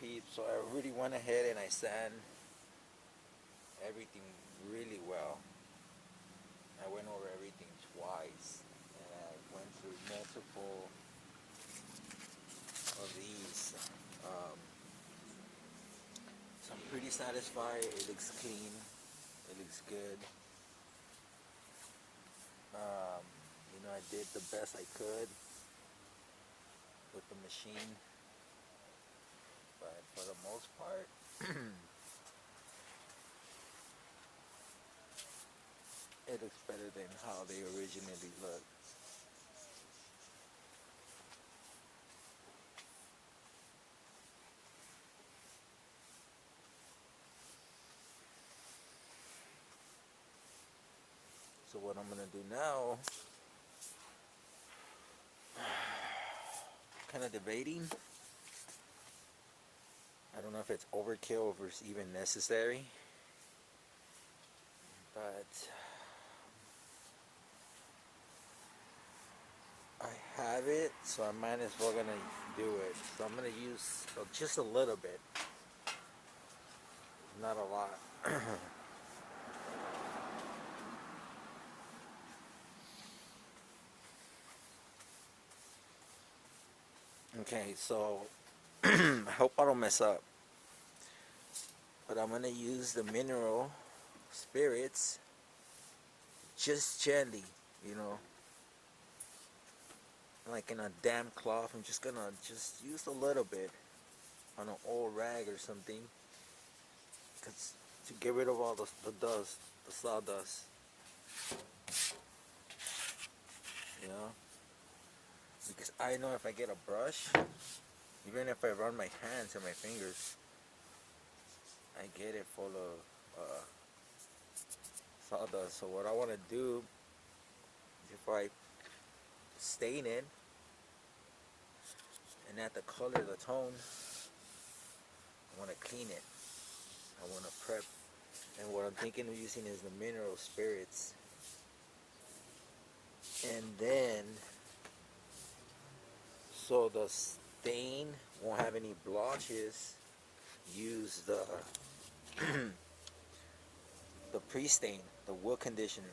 peeps. So I really went ahead and I sand everything really well. I went over everything twice, and I went through multiple of these. So I'm pretty satisfied. It looks clean. It looks good. I did the best I could with the machine, but for the most part, it looks better than how they originally looked. So what I'm gonna do now, kind of debating. I don't know if it's overkill or if it's even necessary, but I have it, so I might as well gonna do it. So I'm gonna use just a little bit, not a lot. Okay, so I hope I don't mess up, but I'm gonna use the mineral spirits just gently, like in a damp cloth. I'm just gonna use a little bit on an old rag or something, to get rid of all the dust, the sawdust, because I know if I get a brush, even if I run my hands and my fingers, I get it full of sawdust. So what I want to do before I stain it and add the color, the tone, I want to clean it. I want to prep. And what I'm thinking of using is the mineral spirits. And then, so the stain won't have any blotches, use the the pre-stain, the wood conditioner.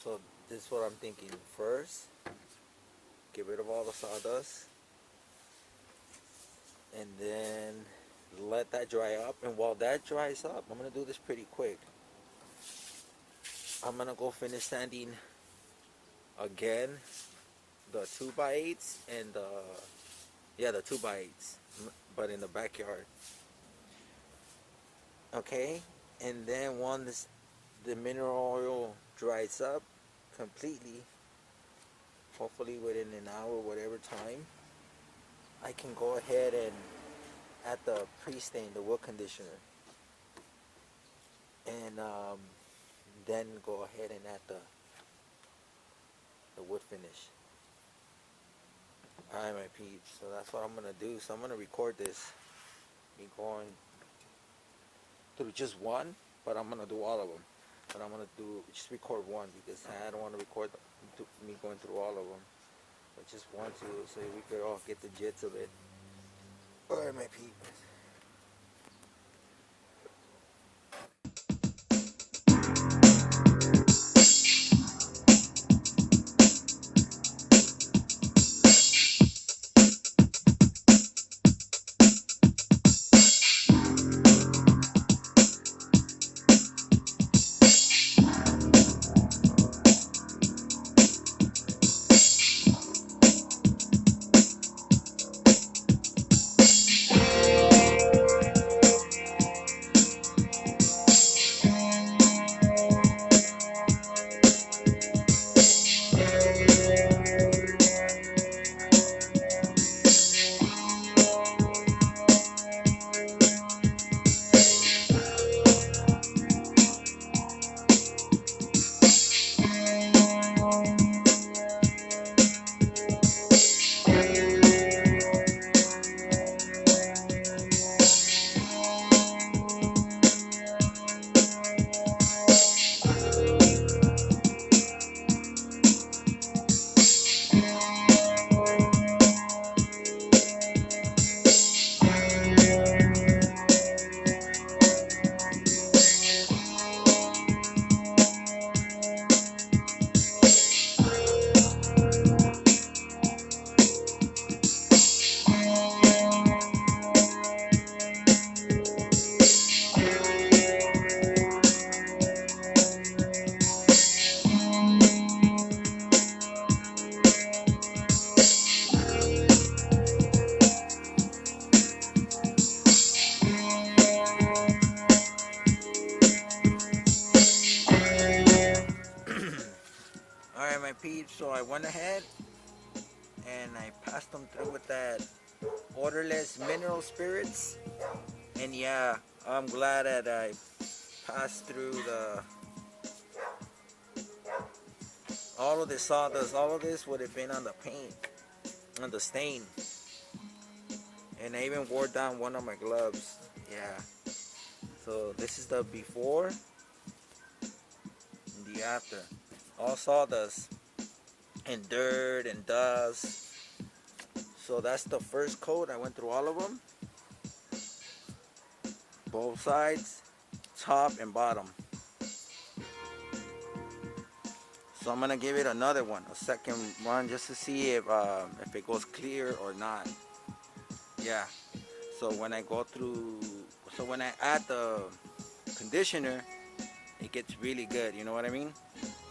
So this is what I'm thinking. First, get rid of all the sawdust, and then let that dry up. And while that dries up, I'm gonna do this pretty quick. I'm gonna go finish sanding again the 2x8s and the 2x8s, but in the backyard. Okay, and then once the mineral oil dries up completely, hopefully within an hour, whatever time, I can go ahead and add the pre-stain, the wood conditioner, and then go ahead and add the wood finish. Alright, my peeps, so that's what I'm gonna do. So I'm gonna record this, me going through just one, but I'm gonna do all of them. But I'm gonna just record one, because I don't want to record me going through all of them, but just one, two, so we could all get the gist of it. Alright, my peeps. So I went ahead and I passed them through with that Odorless mineral spirits. And yeah, I'm glad that I passed through all of this sawdust. All of this would have been on the paint, on the stain. And I even wore down one of my gloves. Yeah. So this is the before and the after. All sawdust and dirt and dust. So that's the first coat. I went through all of them. Both sides, top and bottom. So I'm gonna give it another one, a second one, just to see if it goes clear or not. Yeah. So when I add the conditioner, it gets really good. You know what I mean?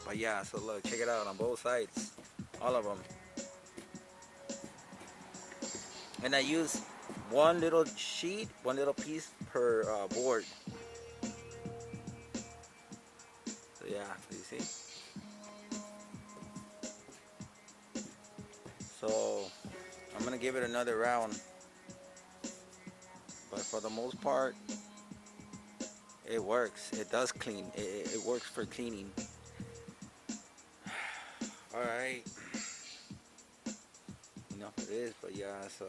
But yeah. So look, check it out on both sides, all of them. And I use one little sheet, one little piece per board. So yeah, you see? So I'm gonna give it another round. But for the most part, it works. It does clean. It works for cleaning. Alright. Enough it is, but yeah, so